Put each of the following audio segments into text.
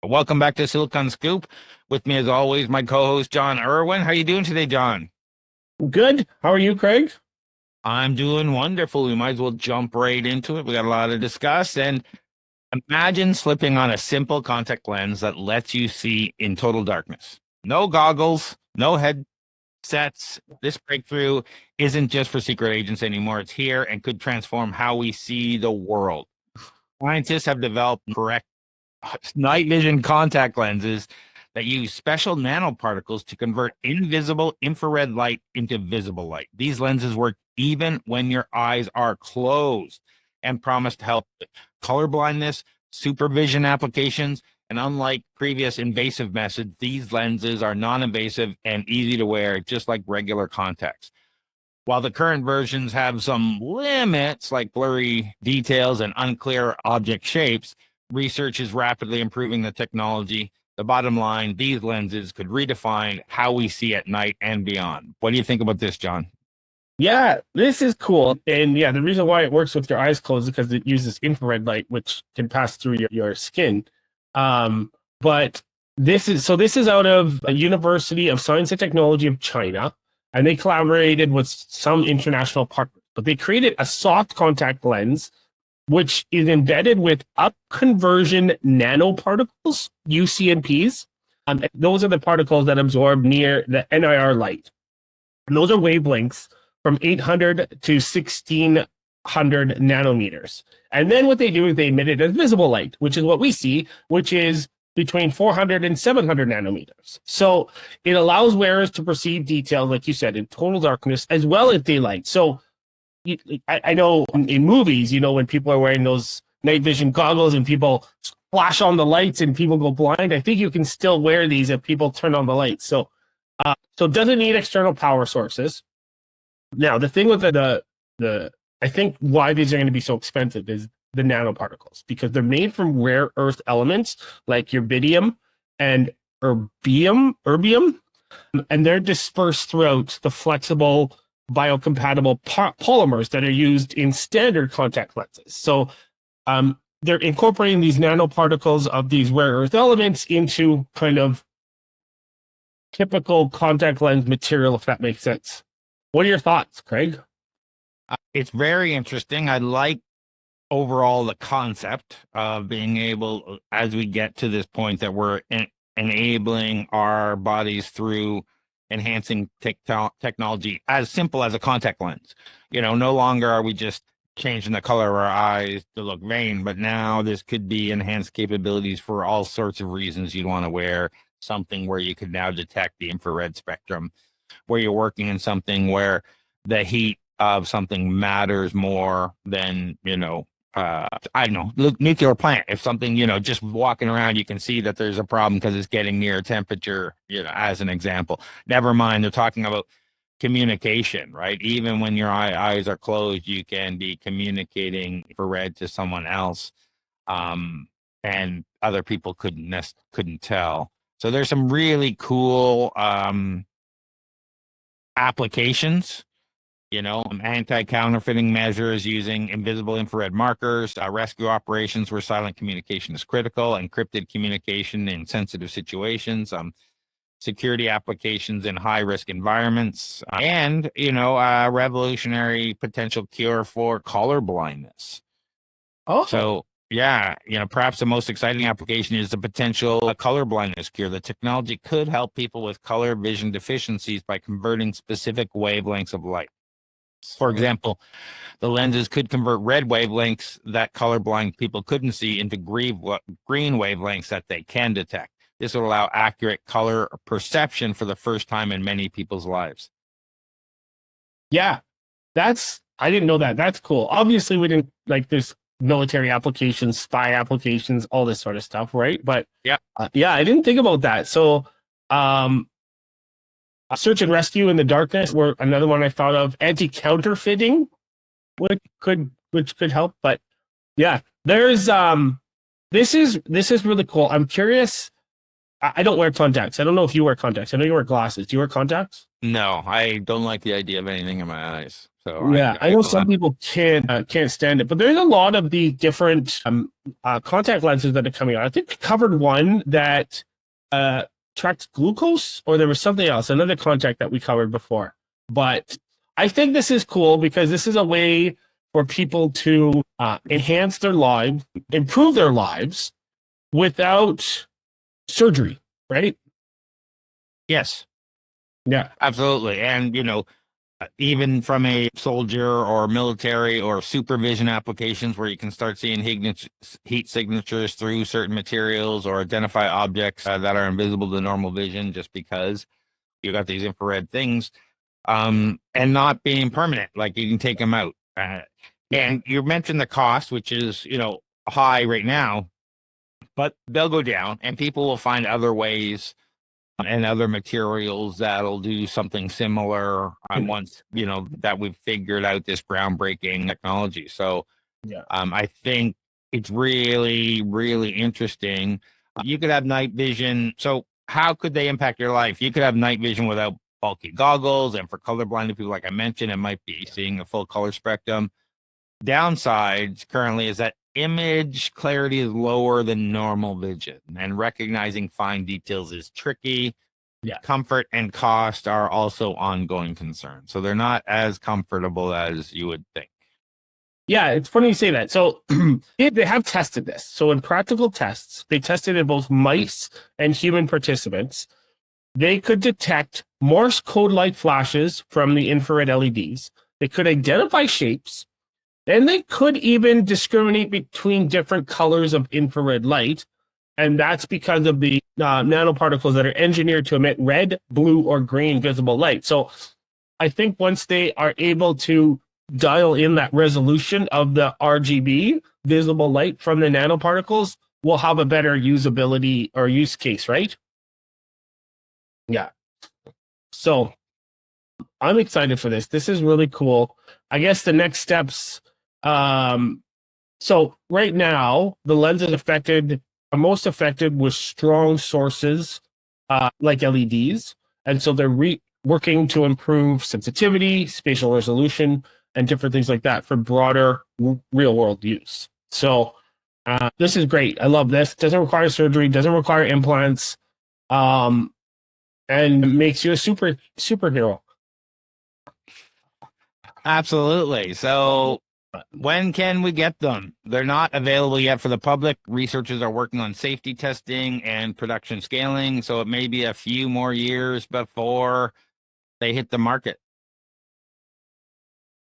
Welcome back to Silicon Scoop. With me, as always, my co-host John Irwin. How you doing today, John? Good. How are you, Craig? I'm doing wonderful. We might as well jump right into it. We got a lot to discuss. And imagine slipping on a simple contact lens that lets you see in total darkness. No goggles, no headsets. This breakthrough isn't just for secret agents anymore. It's here and could transform how we see the world. Scientists have developed correct night vision contact lenses that use special nanoparticles to convert invisible infrared light into visible light. These lenses work even when your eyes are closed and promise to help with color blindness, supervision applications, and unlike previous invasive methods, these lenses are non-invasive and easy to wear, just like regular contacts. While the current versions have some limits like blurry details and unclear object shapes, research is rapidly improving the technology. The bottom line, these lenses could redefine how we see at night and beyond. What do you think about this, John? Yeah, this is cool. And yeah, the reason why it works with your eyes closed is because it uses infrared light, which can pass through your skin. But this is out of a University of Science and Technology of China, and they collaborated with some international partners. But they created a soft contact lens which is embedded with upconversion nanoparticles, UCNPs. Those are the particles that absorb near the NIR light. And those are wavelengths from 800 to 1600 nanometers. And then what they do is they emit it as visible light, which is what we see, which is between 400 and 700 nanometers. So it allows wearers to perceive details, like you said, in total darkness as well as daylight. So I know in movies, when people are wearing those night vision goggles and people flash on the lights and people go blind, I think you can still wear these if people turn on the lights. So it doesn't need external power sources. Now, the thing with I think why these are going to be so expensive is the nanoparticles, because they're made from rare earth elements like urbidium and erbium, and they're dispersed throughout the flexible biocompatible polymers that are used in standard contact lenses. So they're incorporating these nanoparticles of these rare earth elements into kind of typical contact lens material, if that makes sense. What are your thoughts, Craig? It's very interesting. I like overall the concept of being able, as we get to this point, that we're enabling our bodies through enhancing technology as simple as a contact lens. No longer are we just changing the color of our eyes to look vain, but now this could be enhanced capabilities for all sorts of reasons. You'd want to wear something where you could now detect the infrared spectrum, where you're working in something where the heat of something matters more than, I don't know, nuclear plant. If something, just walking around, you can see that there's a problem because it's getting near temperature, as an example. Never mind, they're talking about communication, right? Even when your eyes are closed, you can be communicating infrared to someone else, and other people couldn't tell. So there's some really cool applications. Anti-counterfeiting measures using invisible infrared markers, rescue operations where silent communication is critical, encrypted communication in sensitive situations, security applications in high-risk environments, and, a revolutionary potential cure for color blindness. Oh, so yeah, perhaps the most exciting application is the potential color blindness cure. The technology could help people with color vision deficiencies by converting specific wavelengths of light. For example, the lenses could convert red wavelengths that colorblind people couldn't see into green wavelengths that they can detect. This will allow accurate color perception for the first time in many people's lives. yeah, I didn't know that. That's cool. Obviously, we didn't there's military applications, spy applications, all this sort of stuff, right? But yeah, I didn't think about that. So, search and rescue in the darkness were another one I thought of. Anti-counterfeiting, which could help. But yeah, there's this is really cool. I'm curious. I don't wear contacts. I don't know if you wear contacts. I know you wear glasses. Do you wear contacts? No, I don't like the idea of anything in my eyes. So Yeah, I know some people can't stand it, but there's a lot of the different contact lenses that are coming out. I think we covered one that tracks glucose, or there was something else, another contact that we covered before. But I think this is cool because this is a way for people to enhance their lives, improve their lives without surgery, right? yes, Yeah. absolutely. And, even from a soldier or military or supervision applications where you can start seeing heat signatures through certain materials or identify objects that are invisible to normal vision just because you got these infrared things, and not being permanent, like you can take them out. And you mentioned the cost, which is, high right now, but they'll go down and people will find other ways and other materials that'll do something similar once that we've figured out this groundbreaking technology. So I think it's really, really interesting. You could have night vision. So how could they impact your life? You could have night vision without bulky goggles, and for colorblind people, like I mentioned, it might be seeing a full color spectrum. Downsides currently is that image clarity is lower than normal vision, and recognizing fine details is tricky. Yeah. Comfort and cost are also ongoing concerns. So they're not as comfortable as you would think. Yeah, it's funny you say that. So they have tested this. So in practical tests, they tested in both mice and human participants. They could detect Morse code light flashes from the infrared LEDs. They could identify shapes, and they could even discriminate between different colors of infrared light. And that's because of the nanoparticles that are engineered to emit red, blue, or green visible light. So I think once they are able to dial in that resolution of the RGB visible light from the nanoparticles, we'll have a better usability or use case, right? Yeah. So I'm excited for this. This is really cool. I guess the next steps. So right now, the lenses are most affected with strong sources like LEDs. And so they're working to improve sensitivity, spatial resolution, and different things like that for broader real world use. So this is great. I love this. Doesn't require surgery, doesn't require implants, and makes you a superhero. Absolutely. So when can we get them? They're not available yet for the public. Researchers are working on safety testing and production scaling. So it may be a few more years before they hit the market.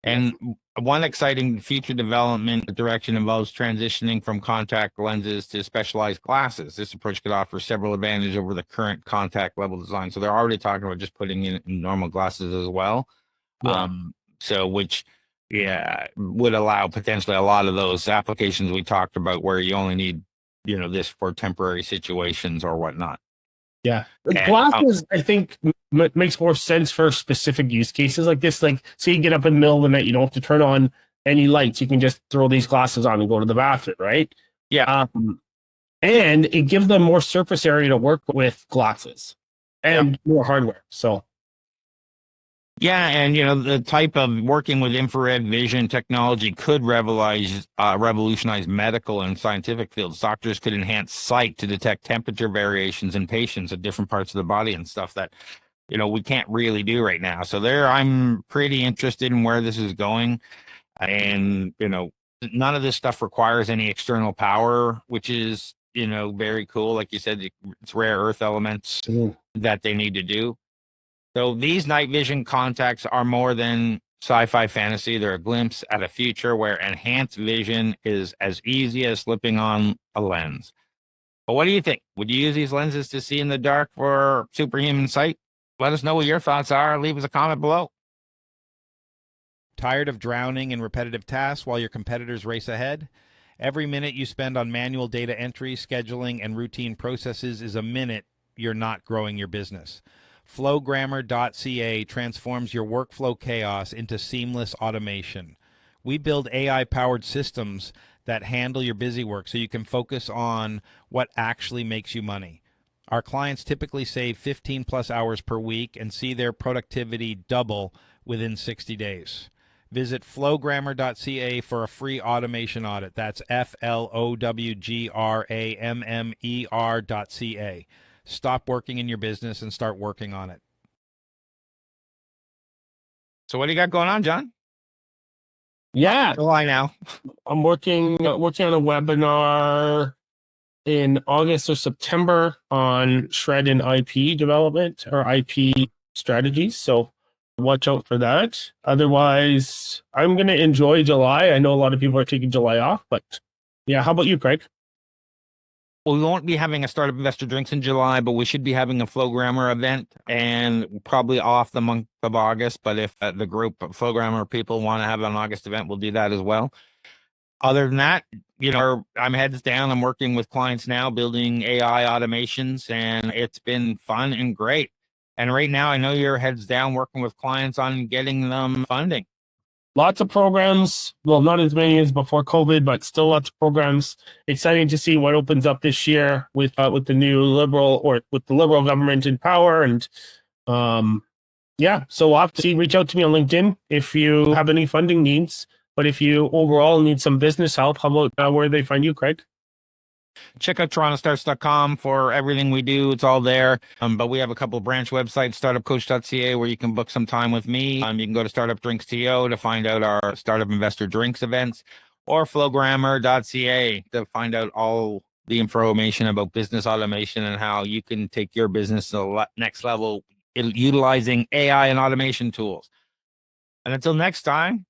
And one exciting future development direction involves transitioning from contact lenses to specialized glasses. This approach could offer several advantages over the current contact level design. So they're already talking about just putting in normal glasses as well. Yeah. So which would allow potentially a lot of those applications we talked about where you only need, this for temporary situations or whatnot. Yeah. Glasses, I think, makes more sense for specific use cases like this. Like, say you get up in the middle of the night, you don't have to turn on any lights. You can just throw these glasses on and go to the bathroom, right? Yeah. And it gives them more surface area to work with glasses and more hardware. So. Yeah, and the type of working with infrared vision technology could revolutionize medical and scientific fields. Doctors could enhance sight to detect temperature variations in patients at different parts of the body and stuff that we can't really do right now. So I'm pretty interested in where this is going, and none of this stuff requires any external power, which is very cool. Like you said, it's rare earth elements that they need to do. So these night vision contacts are more than sci-fi fantasy. They're a glimpse at a future where enhanced vision is as easy as slipping on a lens. But what do you think? Would you use these lenses to see in the dark for superhuman sight? Let us know what your thoughts are. Leave us a comment below. Tired of drowning in repetitive tasks while your competitors race ahead? Every minute you spend on manual data entry, scheduling, and routine processes is a minute you're not growing your business. Flowgrammer.ca transforms your workflow chaos into seamless automation. We build AI-powered systems that handle your busy work so you can focus on what actually makes you money. Our clients typically save 15 plus hours per week and see their productivity double within 60 days. Visit flowgrammer.ca for a free automation audit. That's flowgrammer.ca. Stop working in your business and start working on it. So what do you got going on, John? Yeah, July now. I'm working on a webinar in August or September on shred and IP development or IP strategies. So watch out for that. Otherwise, I'm going to enjoy July. I know a lot of people are taking July off, but yeah. How about you, Craig? Well, we won't be having a Startup Investor Drinks in July, but we should be having a Flowgrammer event and probably off the month of August. But if the group of Flowgrammer people want to have an August event, we'll do that as well. Other than that, I'm heads down. I'm working with clients now, building AI automations, and it's been fun and great. And right now, I know you're heads down working with clients on getting them funding. Lots of programs. Well, not as many as before COVID, but still lots of programs. Exciting to see what opens up this year with the new liberal government in power. And yeah, so we'll have to see. Reach out to me on LinkedIn if you have any funding needs. But if you overall need some business help, how about where they find you, Craig? Check out torontostarts.com for everything we do. It's all there. But we have a couple of branch websites, startupcoach.ca, where you can book some time with me. You can go to Startup Drinks TO to find out our Startup Investor Drinks events, or flowgrammer.ca to find out all the information about business automation and how you can take your business to the next level utilizing AI and automation tools. And until next time,